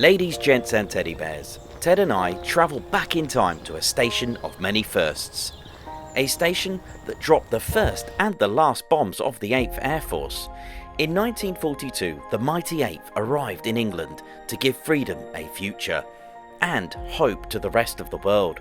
Ladies, gents and teddy bears, Ted and I travel back in time to a station of many firsts. A station that dropped the first and the last bombs of the 8th Air Force. In 1942, the mighty 8th arrived in England to give freedom a future and hope to the rest of the world.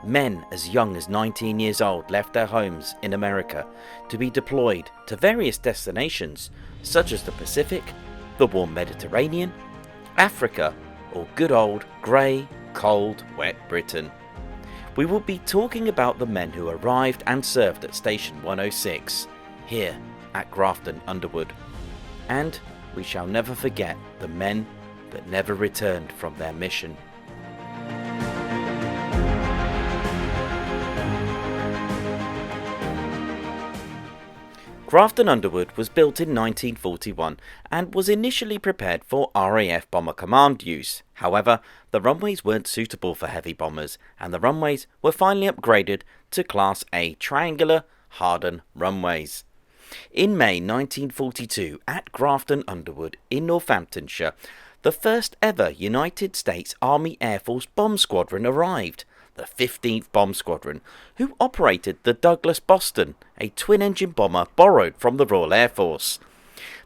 Men as young as 19 years old left their homes in America to be deployed to various destinations such as the Pacific, the warm Mediterranean, Africa, or good old grey, cold, wet Britain. We will be talking about the men who arrived and served at Station 106, here at Grafton Underwood. And we shall never forget the men that never returned from their mission. Grafton Underwood was built in 1941 and was initially prepared for RAF Bomber Command use. However, the runways weren't suitable for heavy bombers and the runways were finally upgraded to Class A triangular hardened runways. In May 1942 at Grafton Underwood in Northamptonshire, the first ever United States Army Air Force Bomb Squadron arrived. The 15th Bomb Squadron, who operated the Douglas Boston, a twin-engine bomber borrowed from the Royal Air Force.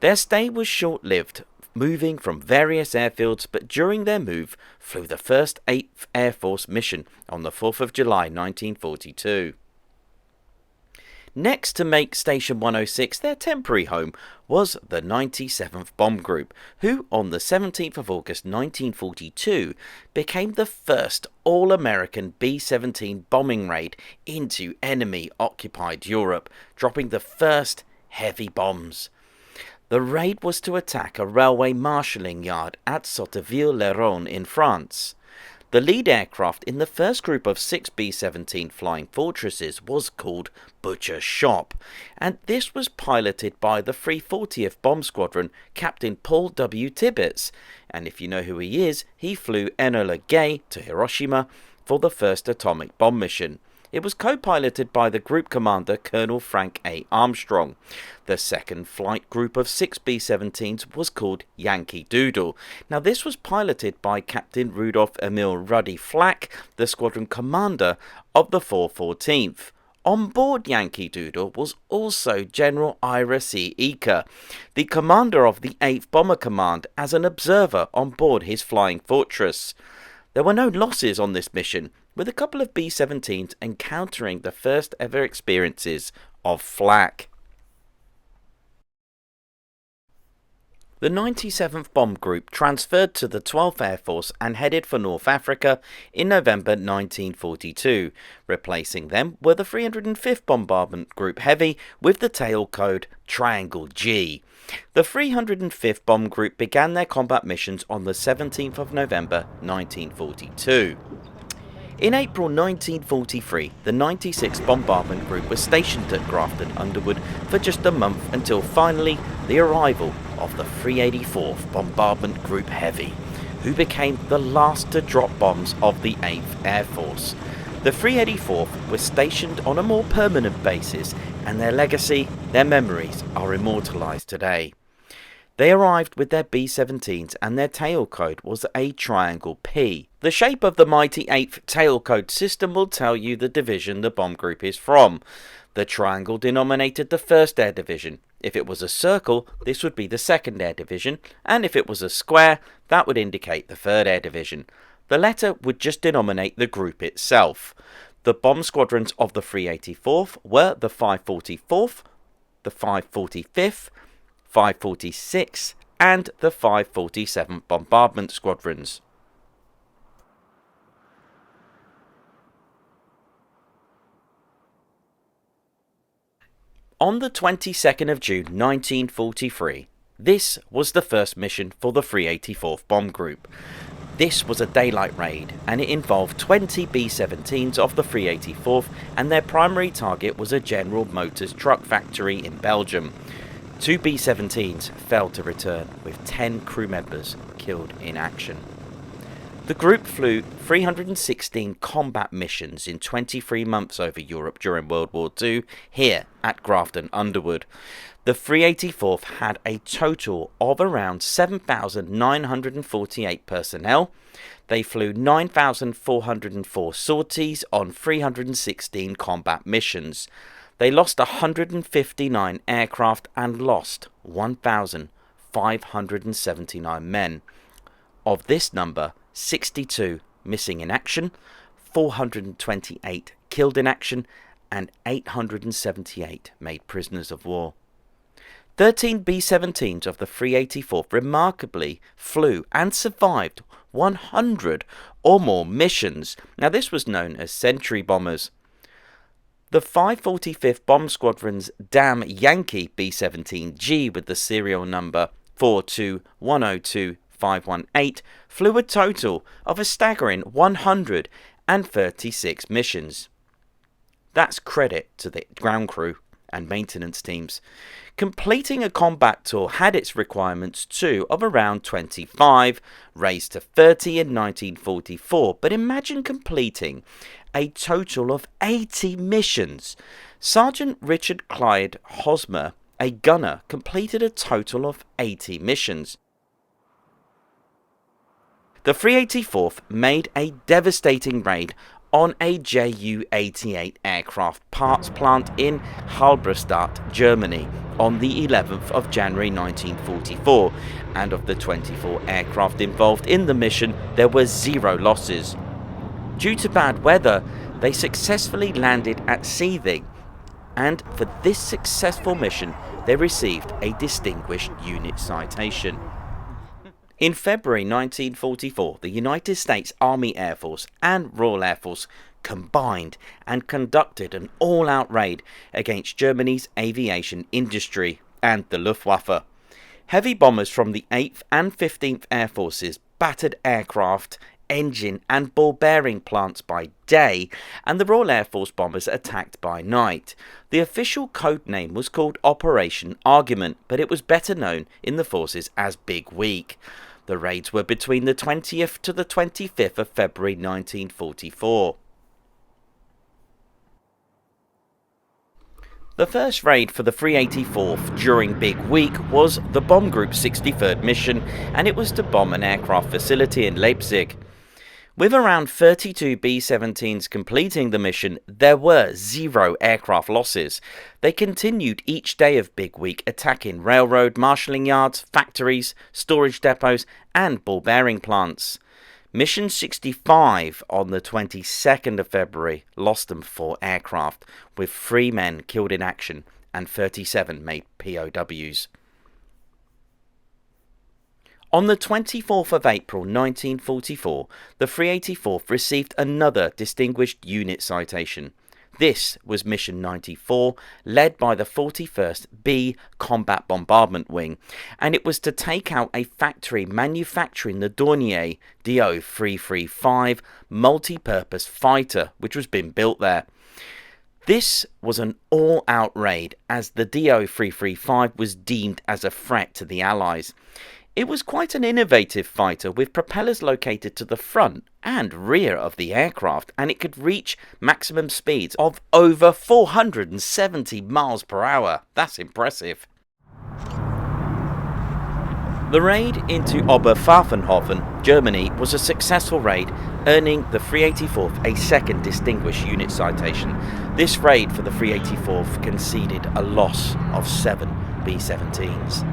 Their stay was short-lived, moving from various airfields, but during their move flew the first 8th Air Force mission on the 4th of July 1942. Next to make Station 106 their temporary home was the 97th Bomb Group, who on the 17th of August 1942 became the first all-American B-17 bombing raid into enemy-occupied Europe, dropping the first heavy bombs. The raid was to attack a railway marshalling yard at Sotteville-le-Rhône in France. The lead aircraft in the first group of 6 B-17 flying fortresses was called Butcher's Shop, and this was piloted by the 340th Bomb Squadron Captain Paul W. Tibbets, and if you know who he is, he flew Enola Gay to Hiroshima for the first atomic bomb mission. It was co-piloted by the group commander Colonel Frank A. Armstrong. The second flight group of 6 B-17s was called Yankee Doodle. Now this was piloted by Captain Rudolph Emil Ruddy Flack, the squadron commander of the 414th. On board Yankee Doodle was also General Ira C. Eaker, the commander of the 8th Bomber Command, as an observer on board his flying fortress. There were no losses on this mission, with a couple of B-17s encountering the first ever experiences of flak. The 97th Bomb Group transferred to the 12th Air Force and headed for North Africa in November 1942. Replacing them were the 305th Bombardment Group Heavy with the tail code Triangle G. The 305th Bomb Group began their combat missions on the 17th of November 1942. In April 1943, the 96th Bombardment Group was stationed at Grafton Underwood for just a month until finally the arrival of the 384th Bombardment Group Heavy, who became the last to drop bombs of the 8th Air Force. The 384th was stationed on a more permanent basis, and their legacy, their memories, are immortalised today. They arrived with their B-17s and their tail code was a Triangle P. The shape of the mighty 8th tail code system will tell you the division the bomb group is from. The triangle denominated the 1st Air Division. If it was a circle, this would be the 2nd Air Division, and if it was a square, that would indicate the 3rd Air Division. The letter would just denominate the group itself. The bomb squadrons of the 384th were the 544th, the 545th, 546th and the 547th Bombardment Squadrons. On the 22nd of June 1943, this was the first mission for the 384th Bomb Group. This was a daylight raid and it involved 20 B-17s of the 384th and their primary target was a General Motors truck factory in Belgium. 2 B-17s failed to return with 10 crew members killed in action. The group flew 316 combat missions in 23 months over Europe during World War II here at Grafton Underwood. The 384th had a total of around 7,948 personnel. They flew 9,404 sorties on 316 combat missions. They lost 159 aircraft and lost 1,579 men. Of this number, 62 missing in action, 428 killed in action, and 878 made prisoners of war. 13 B-17s of the 384th remarkably flew and survived 100 or more missions. Now this was known as sentry bombers. The 545th Bomb Squadron's damn Yankee B-17G with the serial number 42102-518 flew a total of a staggering 136 missions. That's credit to the ground crew and maintenance teams. Completing a combat tour had its requirements too of around 25, raised to 30 in 1944, but imagine completing a total of 80 missions. Sergeant Richard Clyde Hosmer, a gunner, completed a total of 80 missions. The 384th made a devastating raid on a Ju-88 aircraft parts plant in Halberstadt, Germany on the 11th of January 1944, and of the 24 aircraft involved in the mission there were 0 losses. Due to bad weather, they successfully landed at Seething, and for this successful mission they received a Distinguished Unit Citation. In February 1944, the United States Army Air Force and Royal Air Force combined and conducted an all-out raid against Germany's aviation industry and the Luftwaffe. Heavy bombers from the 8th and 15th Air Forces battered aircraft, engine and ball bearing plants by day, and the Royal Air Force bombers attacked by night. The official code name was called Operation Argument, but it was better known in the forces as Big Week. The raids were between the 20th to the 25th of February 1944. The first raid for the 384th during Big Week was the Bomb Group's 63rd mission, and it was to bomb an aircraft facility in Leipzig. With around 32 B-17s completing the mission, there were 0 aircraft losses. They continued each day of Big Week attacking railroad marshalling yards, factories, storage depots and ball bearing plants. Mission 65 on the 22nd of February lost them 4 aircraft, with 3 men killed in action and 37 made POWs. On the 24th of April 1944, the 384th received another Distinguished Unit Citation. This was Mission 94, led by the 41st B Combat Bombardment Wing, and it was to take out a factory manufacturing the Dornier DO-335 multi-purpose fighter, which was being built there. This was an all-out raid, as the DO-335 was deemed as a threat to the Allies. It was quite an innovative fighter with propellers located to the front and rear of the aircraft, and it could reach maximum speeds of over 470 miles per hour. That's impressive. The raid into Oberpfaffenhofen, Germany was a successful raid, earning the 384th a second Distinguished Unit Citation. This raid for the 384th conceded a loss of 7 B-17s.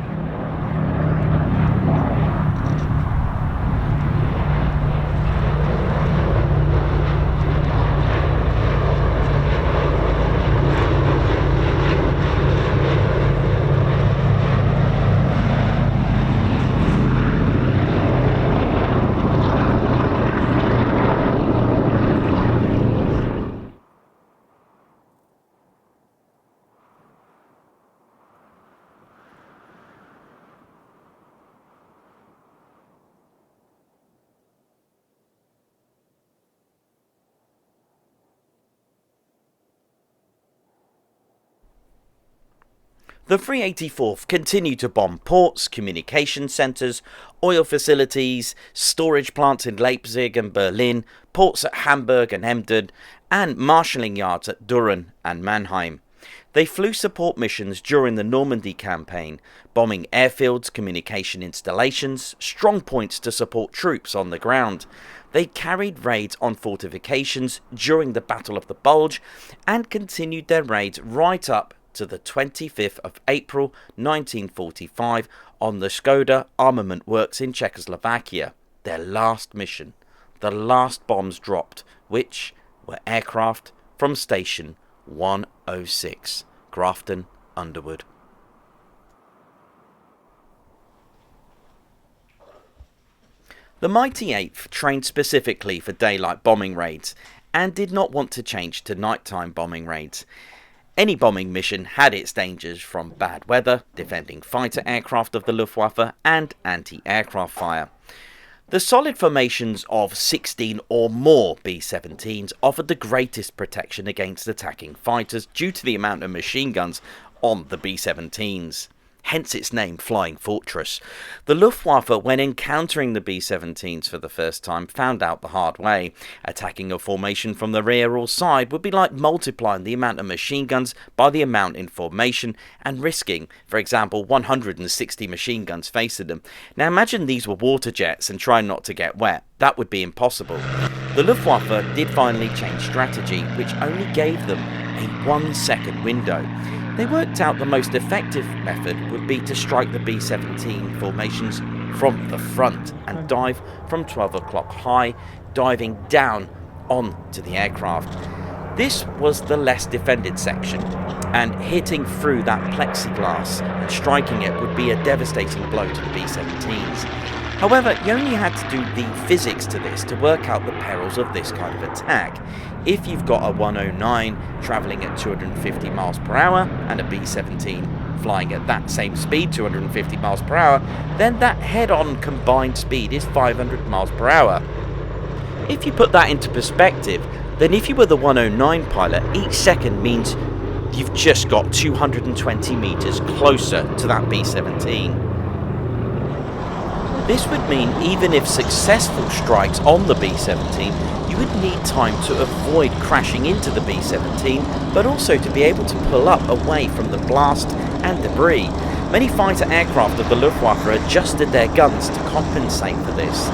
The 384th continued to bomb ports, communication centres, oil facilities, storage plants in Leipzig and Berlin, ports at Hamburg and Emden, and marshalling yards at Düren and Mannheim. They flew support missions during the Normandy campaign, bombing airfields, communication installations, strong points to support troops on the ground. They carried raids on fortifications during the Battle of the Bulge and continued their raids right up to the 25th of April 1945 on the Skoda armament works in Czechoslovakia, their last mission. The last bombs dropped, which were aircraft from Station 106, Grafton Underwood. The mighty 8th trained specifically for daylight bombing raids and did not want to change to nighttime bombing raids. Any bombing mission had its dangers from bad weather, defending fighter aircraft of the Luftwaffe, and anti-aircraft fire. The solid formations of 16 or more B-17s offered the greatest protection against attacking fighters due to the amount of machine guns on the B-17s. Hence its name, Flying Fortress. The Luftwaffe, when encountering the B-17s for the first time, found out the hard way. Attacking a formation from the rear or side would be like multiplying the amount of machine guns by the amount in formation and risking, for example, 160 machine guns facing them. Now imagine these were water jets and trying not to get wet. That would be impossible. The Luftwaffe did finally change strategy, which only gave them a 1 second window. They worked out the most effective method would be to strike the B-17 formations from the front and dive from 12 o'clock high, diving down onto the aircraft. This was the less defended section, and hitting through that plexiglass and striking it would be a devastating blow to the B-17s. However, you only had to do the physics to this to work out the perils of this kind of attack. If you've got a 109 travelling at 250 miles per hour and a B-17 flying at that same speed, 250 miles per hour, then that head-on combined speed is 500 miles per hour. If you put that into perspective, then if you were the 109 pilot, each second means you've just got 220 metres closer to that B-17. This would mean even if successful strikes on the B-17, you would need time to avoid crashing into the B-17, but also to be able to pull up away from the blast and debris. Many fighter aircraft of the Luftwaffe adjusted their guns to compensate for this.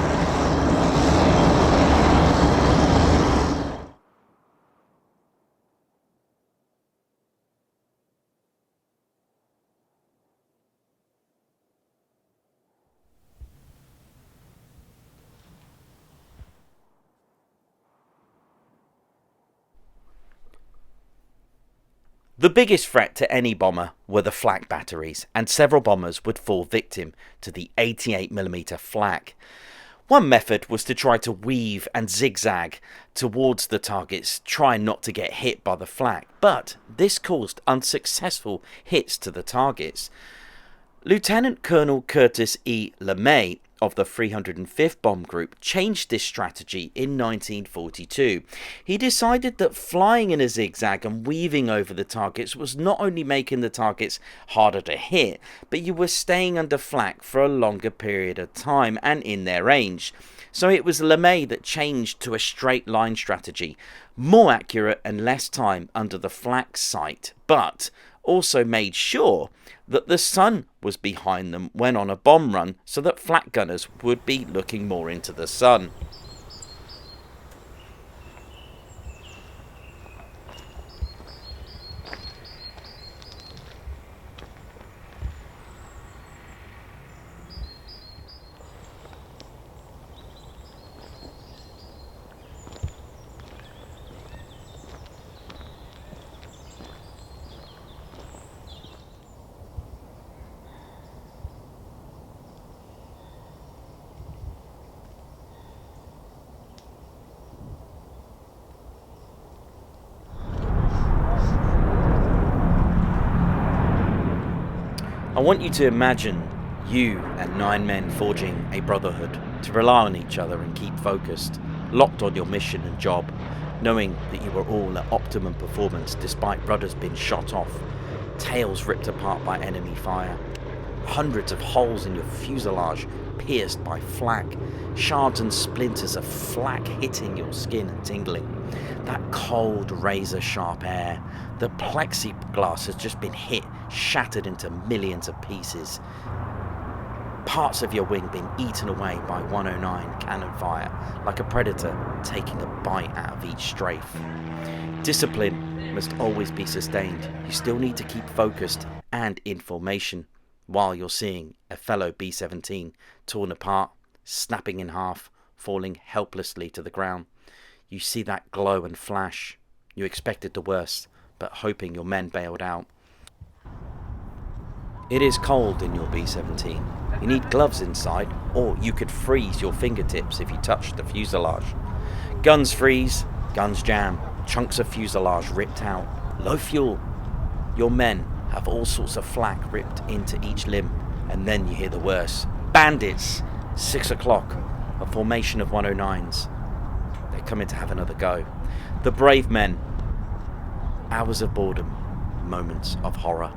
The biggest threat to any bomber were the flak batteries, and several bombers would fall victim to the 88mm flak. One method was to try to weave and zigzag towards the targets, trying not to get hit by the flak, but this caused unsuccessful hits to the targets. Lieutenant Colonel Curtis E. LeMay of the 305th Bomb Group changed this strategy in 1942. He decided that flying in a zigzag and weaving over the targets was not only making the targets harder to hit, but you were staying under flak for a longer period of time and in their range. So it was LeMay that changed to a straight line strategy, more accurate and less time under the flak sight, but also made sure that the sun was behind them when on a bomb run, so that flak gunners would be looking more into the sun. I want you to imagine you and 9 men forging a brotherhood, to rely on each other and keep focused, locked on your mission and job, knowing that you are all at optimum performance despite brothers being shot off. tails ripped apart by enemy fire, hundreds of holes in your fuselage pierced by flak, shards and splinters of flak hitting your skin and tingling. That cold razor-sharp air. The plexiglass has just been hit, shattered into millions of pieces. Parts of your wing being eaten away by 109 cannon fire, like a predator taking a bite out of each strafe. Discipline must always be sustained. You still need to keep focused and in formation while you're seeing a fellow B-17 torn apart, snapping in half, falling helplessly to the ground. You see that glow and flash. You expected the worst, but hoping your men bailed out. It is cold in your B-17. You need gloves inside, or you could freeze your fingertips if you touch the fuselage. Guns freeze, guns jam, chunks of fuselage ripped out, low fuel. Your men have all sorts of flak ripped into each limb, and then you hear the worst. Bandits! 6 o'clock, a formation of 109s. They're coming to have another go. The brave men. Hours of boredom, moments of horror.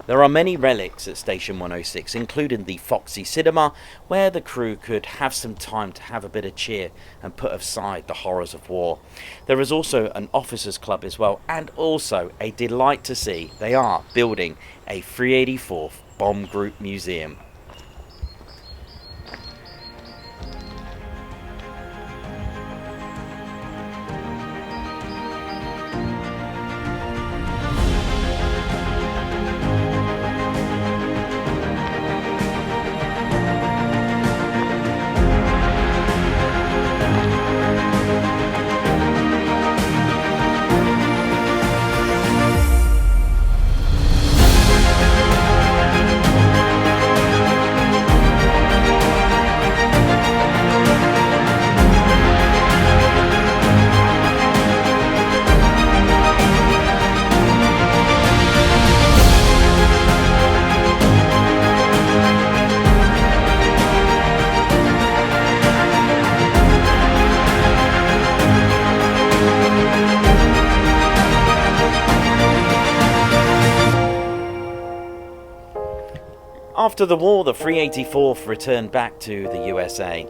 There are many relics at Station 106, including the Foxy Cinema, where the crew could have some time to have a bit of cheer and put aside the horrors of war. There is also an officers' club as well, and also a delight to see they are building a 384th Bomb Group museum. After the war, the 384th returned back to the USA,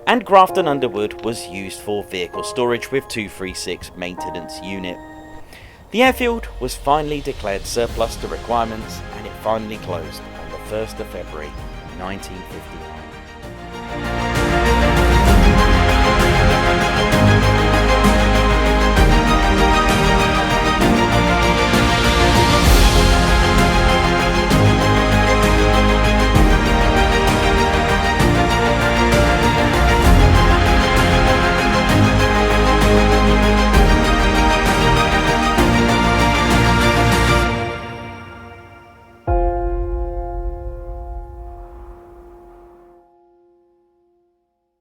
and Grafton Underwood was used for vehicle storage with 236 maintenance unit. The airfield was finally declared surplus to requirements, and it finally closed on the 1st of February 1959.